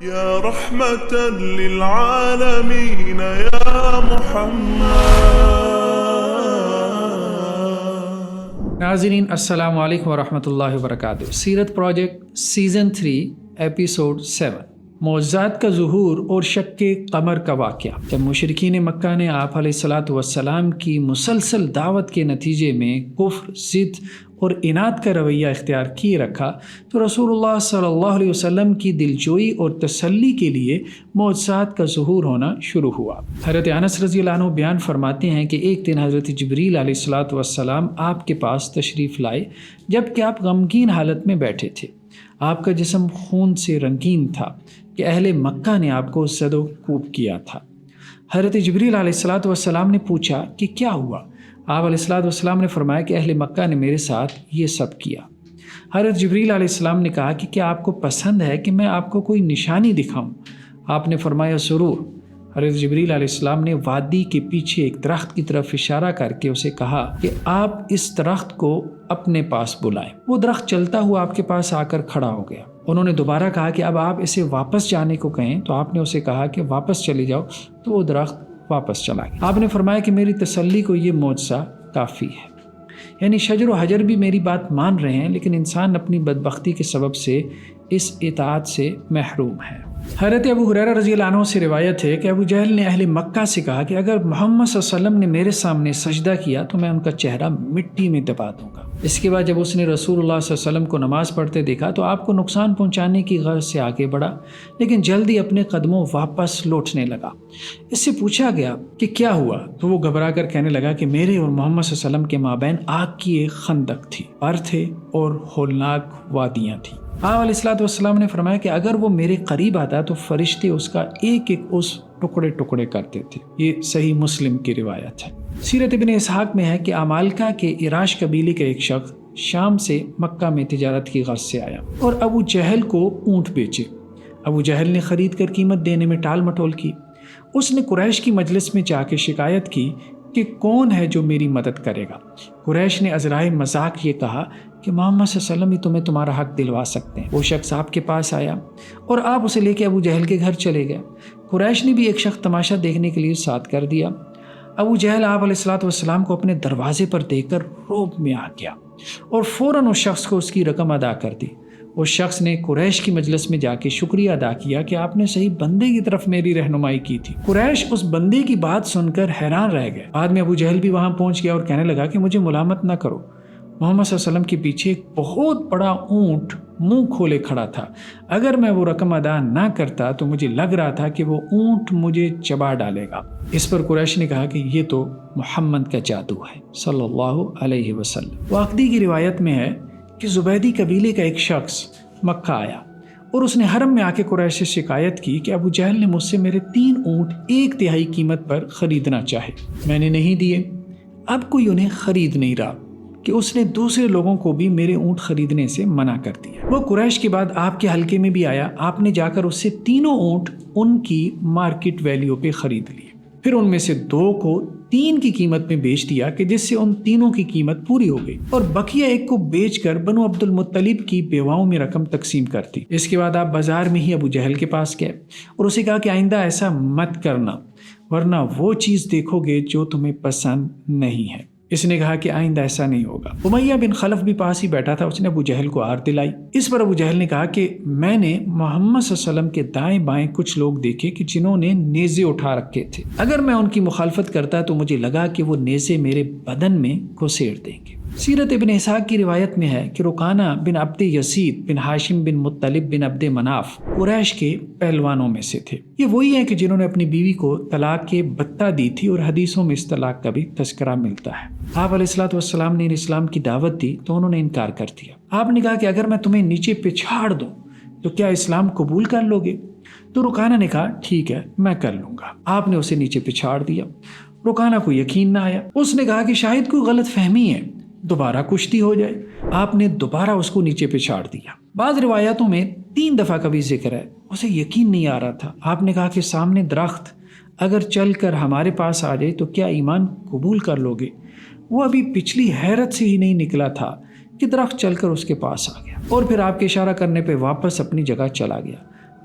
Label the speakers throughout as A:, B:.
A: یا رحمت للعالمین یا محمد۔
B: ناظرین السلام علیکم ورحمۃ اللہ وبرکاتہ۔ سیرت پروجیکٹ سیزن 3 ایپیسوڈ 7 معجزات کا ظہور اور شق قمر کا واقعہ۔ جب مشرکین مکہ نے آپ علیہ الصلاۃ والسلام کی مسلسل دعوت کے نتیجے میں کفر، ضد اور اناد کا رویہ اختیار کیے رکھا تو رسول اللہ صلی اللہ علیہ وسلم کی دلجوئی اور تسلی کے لیے معجزات کا ظہور ہونا شروع ہوا۔ حضرت انس رضی اللہ عنہ بیان فرماتے ہیں کہ ایک دن حضرت جبریل علیہ الصلاۃ والسلام آپ کے پاس تشریف لائے جب کہ آپ غمگین حالت میں بیٹھے تھے۔ آپ کا جسم خون سے رنگین تھا کہ اہل مکہ نے آپ کو زد و کوب کیا تھا۔ حضرت جبریل علیہ الصلاۃ والسلام نے پوچھا کہ کیا ہوا؟ آپ علیہ الصلاۃ والسلام نے فرمایا کہ اہل مکہ نے میرے ساتھ یہ سب کیا۔ حضرت جبریل علیہ السلام نے کہا کہ کیا آپ کو پسند ہے کہ میں آپ کو کوئی نشانی دکھاؤں؟ آپ نے فرمایا ضرور۔ حضرت جبریل علیہ السلام نے وادی کے پیچھے ایک درخت کی طرف اشارہ کر کے اسے کہا کہ آپ اس درخت کو اپنے پاس بلائیں۔ وہ درخت چلتا ہوا آپ کے پاس آ کر کھڑا ہو گیا۔ انہوں نے دوبارہ کہا کہ اب آپ اسے واپس جانے کو کہیں تو آپ نے اسے کہا کہ واپس چلے جاؤ، تو وہ درخت واپس چلا گیا۔ آپ نے فرمایا کہ میری تسلی کو یہ معجزہ کافی ہے۔ یعنی شجر و حجر بھی میری بات مان رہے ہیں، لیکن انسان اپنی بدبختی کے سبب سے اس اطاعت سے محروم ہے۔ حضرت ابو ہریرہ رضی اللہ عنہ سے روایت ہے کہ ابو جہل نے اہل مکہ سے کہا کہ اگر محمد صلی اللہ علیہ وسلم نے میرے سامنے سجدہ کیا تو میں ان کا چہرہ مٹی میں دبا دوں گا۔ اس کے بعد جب اس نے رسول اللہ صلی اللہ علیہ وسلم کو نماز پڑھتے دیکھا تو آپ کو نقصان پہنچانے کی غرض سے آگے بڑھا، لیکن جلدی اپنے قدموں واپس لوٹنے لگا۔ اس سے پوچھا گیا کہ کیا ہوا تو وہ گھبرا کر کہنے لگا کہ میرے اور محمد صلی اللہ علیہ وسلم کے مابین آگ کی ایک خندق تھی، پر تھے اور ہولناک وادیاں تھیں۔ آپ علیہ الصلوۃ والسلام نے فرمایا کہ اگر وہ میرے قریب آتا تو فرشتے اس کا ایک ایک اس ٹکڑے ٹکڑے کرتے تھے۔ یہ صحیح مسلم کی روایت ہے۔ سیرت ابن اسحاق میں ہے کہ عمالقہ کے عراش قبیلے کا ایک شخص شام سے مکہ میں تجارت کی غرض سے آیا اور ابو جہل کو اونٹ بیچے۔ ابو جہل نے خرید کر قیمت دینے میں ٹال مٹول کی۔ اس نے قریش کی مجلس میں جا کے شکایت کی کہ کون ہے جو میری مدد کرے گا؟ قریش نے ازرائے مذاق یہ کہا کہ محمد صلی اللہ علیہ وسلم ہی تمہیں تمہارا حق دلوا سکتے ہیں۔ وہ شخص آپ کے پاس آیا اور آپ اسے لے کے ابو جہل کے گھر چلے گئے۔ قریش نے بھی ایک شخص تماشا دیکھنے کے لیے ساتھ کر دیا۔ ابو جہل آپ علیہ الصلوۃ والسلام کو اپنے دروازے پر دیکھ کر رعب میں آ گیا اور فوراً اس شخص کو اس کی رقم ادا کر دی۔ اس شخص نے قریش کی مجلس میں جا کے شکریہ ادا کیا کہ آپ نے صحیح بندے کی طرف میری رہنمائی کی تھی۔ قریش اس بندے کی بات سن کر حیران رہ گئے۔ بعد میں ابو جہل بھی وہاں پہنچ گیا اور کہنے لگا کہ مجھے ملامت نہ کرو، محمد صلی اللہ علیہ وسلم کے پیچھے ایک بہت بڑا اونٹ منہ کھولے کھڑا تھا۔ اگر میں وہ رقم ادا نہ کرتا تو مجھے لگ رہا تھا کہ وہ اونٹ مجھے چبا ڈالے گا۔ اس پر قریش نے کہا کہ یہ تو محمد کا جادو ہے صلی اللہ علیہ وسلم۔ واقعی کی روایت میں ہے کہ زبیدی قبیلے کا ایک شخص مکہ آیا اور اس نے حرم میں آ کے قریش سے شکایت کی کہ ابو جہل نے مجھ سے میرے 3 اونٹ 1/3 قیمت پر خریدنا چاہے، میں نے نہیں دیے، اب کوئی انہیں خرید نہیں رہا کہ اس نے دوسرے لوگوں کو بھی میرے اونٹ خریدنے سے منع کر دیا۔ وہ قریش کے بعد آپ کے حلقے میں بھی آیا، آپ نے جا کر اس سے 3 اونٹ ان کی مارکیٹ ویلیو پہ خرید لیے، پھر ان میں سے 2 کو 3 کی قیمت میں بیچ دیا کہ جس سے ان تینوں کی قیمت پوری ہو گئی، اور بقیہ 1 کو بیچ کر بنو عبد المطلب کی بیواؤں میں رقم تقسیم کر دی۔ اس کے بعد آپ بازار میں ہی ابو جہل کے پاس گئے اور اسے کہا کہ آئندہ ایسا مت کرنا ورنہ وہ چیز دیکھو گے جو تمہیں پسند نہیں ہے۔ اس نے کہا کہ آئندہ ایسا نہیں ہوگا۔ امیہ بن خلف بھی پاس ہی بیٹھا تھا، اس نے ابو جہل کو آر دلائی۔ اس پر ابو جہل نے کہا کہ میں نے محمد صلی اللہ علیہ وسلم کے دائیں بائیں کچھ لوگ دیکھے کہ جنہوں نے نیزے اٹھا رکھے تھے، اگر میں ان کی مخالفت کرتا تو مجھے لگا کہ وہ نیزے میرے بدن میں گھسیڑ دیں گے۔ سیرت ابن اسحاق کی روایت میں ہے کہ رکانہ بن عبد یزید بن ہاشم بن مطلب بن عبد مناف قریش کے پہلوانوں میں سے تھے۔ یہ وہی ہیں کہ جنہوں نے اپنی بیوی کو طلاق کے بتہ دی تھی، اور حدیثوں میں اس طلاق کا بھی تذکرہ ملتا ہے۔ آپ علیہ الصلوۃ والسلام نے اسلام کی دعوت دی تو انہوں نے انکار کر دیا۔ آپ نے کہا کہ اگر میں تمہیں نیچے پچھاڑ دوں تو کیا اسلام قبول کر لو گے؟ تو رکانہ نے کہا ٹھیک ہے میں کر لوں گا۔ آپ نے اسے نیچے پچھاڑ دیا۔ رکانہ کو یقین نہ آیا، اس نے کہا کہ شاید کوئی غلط فہمی ہے، دوبارہ کشتی ہو جائے۔ آپ نے دوبارہ اس کو نیچے پچھاڑ دیا۔ بعض روایاتوں میں 3 دفعہ کا بھی ذکر ہے، اسے یقین نہیں آ رہا تھا۔ آپ نے کہا کہ سامنے درخت اگر چل کر ہمارے پاس آ جائے تو کیا ایمان قبول کر لو گے؟ وہ ابھی پچھلی حیرت سے ہی نہیں نکلا تھا کہ درخت چل کر اس کے پاس آ گیا اور پھر آپ کے اشارہ کرنے پہ واپس اپنی جگہ چلا گیا۔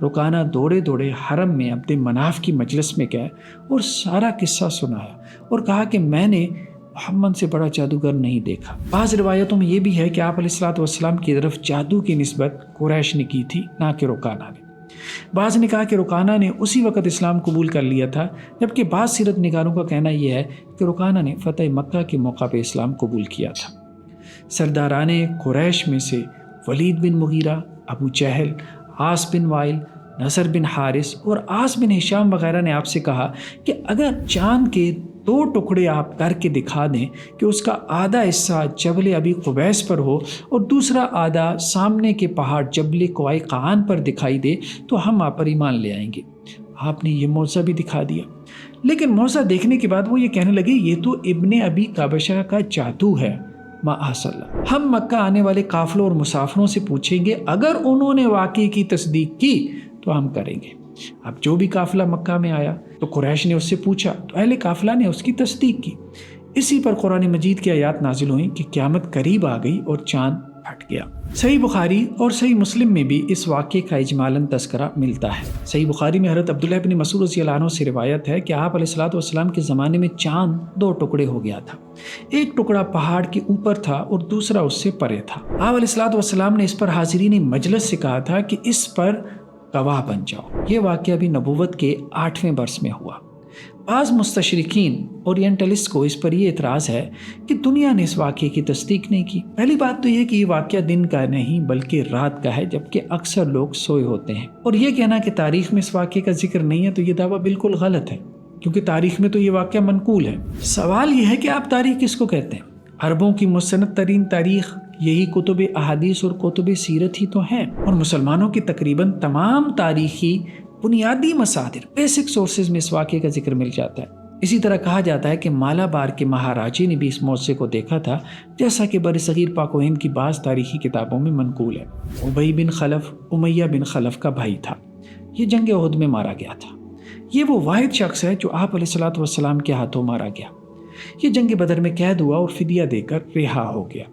B: رکانہ دوڑے دوڑے حرم میں عبد مناف کی مجلس میں گئے اور سارا قصہ سنایا اور کہا کہ میں نے محمد سے بڑا جادوگر نہیں دیکھا۔ بعض روایتوں میں یہ بھی ہے کہ آپ علیہ السلام کی طرف جادو کی نسبت قریش نے کی تھی، نہ کہ رکانہ نے۔ بعض نے کہا کہ رکانہ نے اسی وقت اسلام قبول کر لیا تھا، جبکہ بعض سیرت نگاروں کا کہنا یہ ہے کہ رکانہ نے فتح مکہ کے موقع پہ اسلام قبول کیا تھا۔ سرداران قریش میں سے ولید بن مغیرہ، ابو جہل، عاص بن وائل، نصر بن حارث اور عاص بن ہشام وغیرہ نے آپ سے کہا کہ اگر چاند کے 2 ٹکڑے آپ کر کے دکھا دیں کہ اس کا آدھا حصہ جبل ابی قبیس پر ہو اور دوسرا آدھا سامنے کے پہاڑ جبل کوائے قان پر دکھائی دے تو ہم آپ پر ایمان لے آئیں گے۔ آپ نے یہ معجزہ بھی دکھا دیا، لیکن معجزہ دیکھنے کے بعد وہ یہ کہنے لگے یہ تو ابن ابی قبشہ کا جادو ہے۔ اللہ، ہم مکہ آنے والے قافلوں اور مسافروں سے پوچھیں گے، اگر انہوں نے واقعی کی تصدیق کی تو ہم کریں گے۔ اب جو بھی قافلہ مکہ میں آیا تو قریش نے اس سے پوچھا تو اہل قافلہ نے اس کی تصدیق کی۔ اسی پر قرآن مجید کی آیات نازل ہوئیں کہ قیامت قریب آ گئی اور چاند پھٹ گیا۔ صحیح بخاری اور صحیح مسلم میں بھی اس واقعے کا اجمالاً تذکرہ ملتا ہے۔ صحیح بخاری میں حضرت عبداللہ بن مسعود رضی اللہ عنہ سے روایت ہے کہ آپ علیہ السلام کے زمانے میں چاند 2 ٹکڑے ہو گیا تھا، ایک ٹکڑا پہاڑ کے اوپر تھا اور دوسرا اس سے پرے تھا۔ آپ علیہ السلام نے اس پر حاضرین مجلس سے کہا تھا کہ اس پر گواہ بن جاؤ۔ یہ واقعہ بھی نبوت کے 8ویں برس میں ہوا۔ بعض مستشرقین اورینٹلسٹ کو اس پر یہ اعتراض ہے کہ دنیا نے اس واقعے کی تصدیق نہیں کی۔ پہلی بات تو یہ کہ یہ واقعہ دن کا نہیں بلکہ رات کا ہے، جبکہ اکثر لوگ سوئے ہوتے ہیں، اور یہ کہنا کہ تاریخ میں اس واقعے کا ذکر نہیں ہے تو یہ دعویٰ بالکل غلط ہے، کیونکہ تاریخ میں تو یہ واقعہ منقول ہے۔ سوال یہ ہے کہ آپ تاریخ کس کو کہتے ہیں؟ عربوں کی مستند ترین تاریخ یہی کتب احادیث اور کتب سیرت ہی تو ہیں، اور مسلمانوں کی تقریباً تمام تاریخی بنیادی مصادر بیسک سورسز میں اس واقعے کا ذکر مل جاتا ہے۔ اسی طرح کہا جاتا ہے کہ مالابار کے مہاراجے نے بھی اس معجزے کو دیکھا تھا، جیسا کہ برصغیر پاک و ہند کی بعض تاریخی کتابوں میں منقول ہے۔ ابی بن خلف امیہ بن خلف کا بھائی تھا، یہ جنگ احد میں مارا گیا تھا۔ یہ وہ واحد شخص ہے جو آپ علیہ السلام کے ہاتھوں مارا گیا۔ یہ جنگ بدر میں قید ہوا اور فدیہ دے کر رہا ہو گیا۔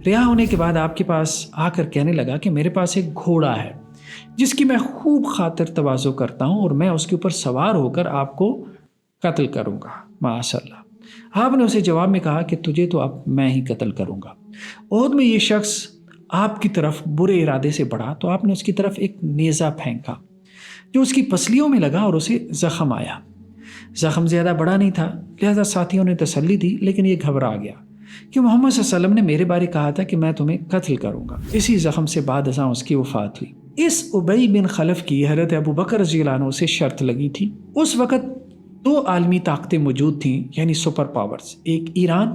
B: رہا ہونے کے بعد آپ کے پاس آ کر کہنے لگا کہ میرے پاس ایک گھوڑا ہے جس کی میں خوب خاطر تواضع کرتا ہوں اور میں اس کے اوپر سوار ہو کر آپ کو قتل کروں گا۔ ماشاءاللہ، آپ نے اسے جواب میں کہا کہ تجھے تو اب میں ہی قتل کروں گا۔ احد میں یہ شخص آپ کی طرف برے ارادے سے بڑھا تو آپ نے اس کی طرف ایک نیزہ پھینکا جو اس کی پسلیوں میں لگا اور اسے زخم آیا۔ زخم زیادہ بڑا نہیں تھا، لہذا ساتھیوں نے تسلی دی، لیکن یہ گھبرا گیا کہ محمد صلی اللہ علیہ وسلم نے میرے بارے کہا تھا کہ میں تمہیں قتل کروں گا۔ اسی زخم سے بعد ازاں اس کی وفات ہوئی۔ اس ابی بن خلف کی حضرت ابو بکر رضی اللہ عنہ سے شرط لگی تھی۔ اس وقت 2 عالمی طاقتیں موجود تھیں، یعنی سپر پاورز، ایک ایران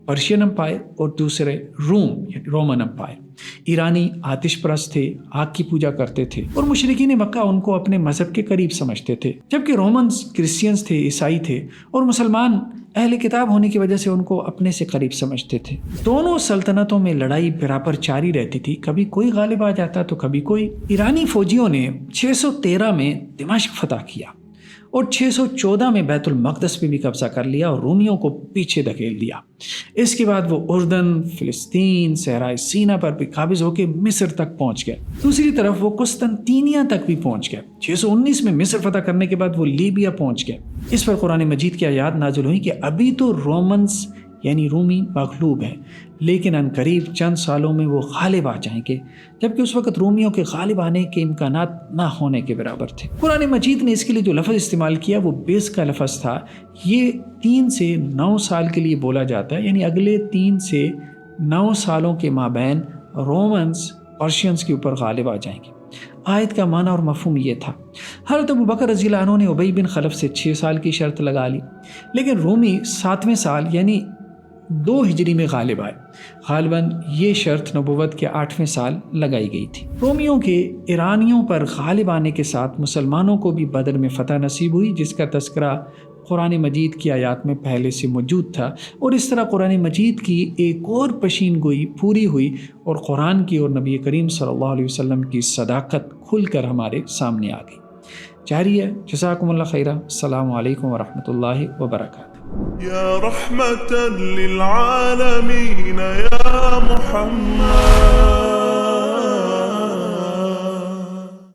B: پرشین امپائر اور دوسرے روم یعنی رومن امپائر۔ ایرانی آتش پرست تھے، آگ کی پوجا کرتے تھے اور مشرکین مکہ ان کو اپنے مذہب کے قریب سمجھتے تھے، جبکہ رومنز کرسچنز تھے، عیسائی تھے، اور مسلمان اہل کتاب ہونے کی وجہ سے ان کو اپنے سے قریب سمجھتے تھے۔ دونوں سلطنتوں میں لڑائی برابر جاری رہتی تھی، کبھی کوئی غالب آ جاتا تو کبھی کوئی۔ ایرانی فوجیوں نے 613 میں دمشق فتح کیا اور 614 میں بیت المقدس پہ بھی قبضہ کر لیا اور رومیوں کو پیچھے دھکیل دیا۔ اس کے بعد وہ اردن، فلسطین، صحرائے سینا پر بھی قابض ہو کے مصر تک پہنچ گئے۔ دوسری طرف وہ قسطنطینیہ تک بھی پہنچ گئے۔ 619 میں مصر فتح کرنے کے بعد وہ لیبیا پہنچ گئے۔ اس پر قرآن مجید کی آیات نازل ہوئی کہ ابھی تو رومنز یعنی رومی مغلوب ہیں، لیکن ان قریب چند سالوں میں وہ غالب آ جائیں گے، جبکہ اس وقت رومیوں کے غالب آنے کے امکانات نہ ہونے کے برابر تھے۔ قرآن مجید نے اس کے لیے جو لفظ استعمال کیا وہ بیس کا لفظ تھا۔ یہ 3 سے 9 سال کے لیے بولا جاتا ہے، یعنی اگلے 3 سے 9 سالوں کے مابین رومنز پرشینز کے اوپر غالب آ جائیں گے۔ آیت کا معنی اور مفہوم یہ تھا۔ حضرت ابو بکر رضی اللہ عنہ نے ابی بن خلف سے 6 سال کی شرط لگا لی، لیکن رومی 7ویں سال یعنی 2 ہجری میں غالب آئے۔ غالباً یہ شرط نبوت کے 8ویں سال لگائی گئی تھی۔ رومیوں کے ایرانیوں پر غالب آنے کے ساتھ مسلمانوں کو بھی بدر میں فتح نصیب ہوئی، جس کا تذکرہ قرآن مجید کی آیات میں پہلے سے موجود تھا، اور اس طرح قرآن مجید کی ایک اور پیشین گوئی پوری ہوئی اور قرآن کی اور نبی کریم صلی اللہ علیہ وسلم کی صداقت کھل کر ہمارے سامنے آ گئی۔ جاری ہے۔ جزاکم اللہ خیرہ۔ السلام علیکم ورحمۃ اللہ وبرکاتہ۔
A: يا رحمة للعالمين يا محمد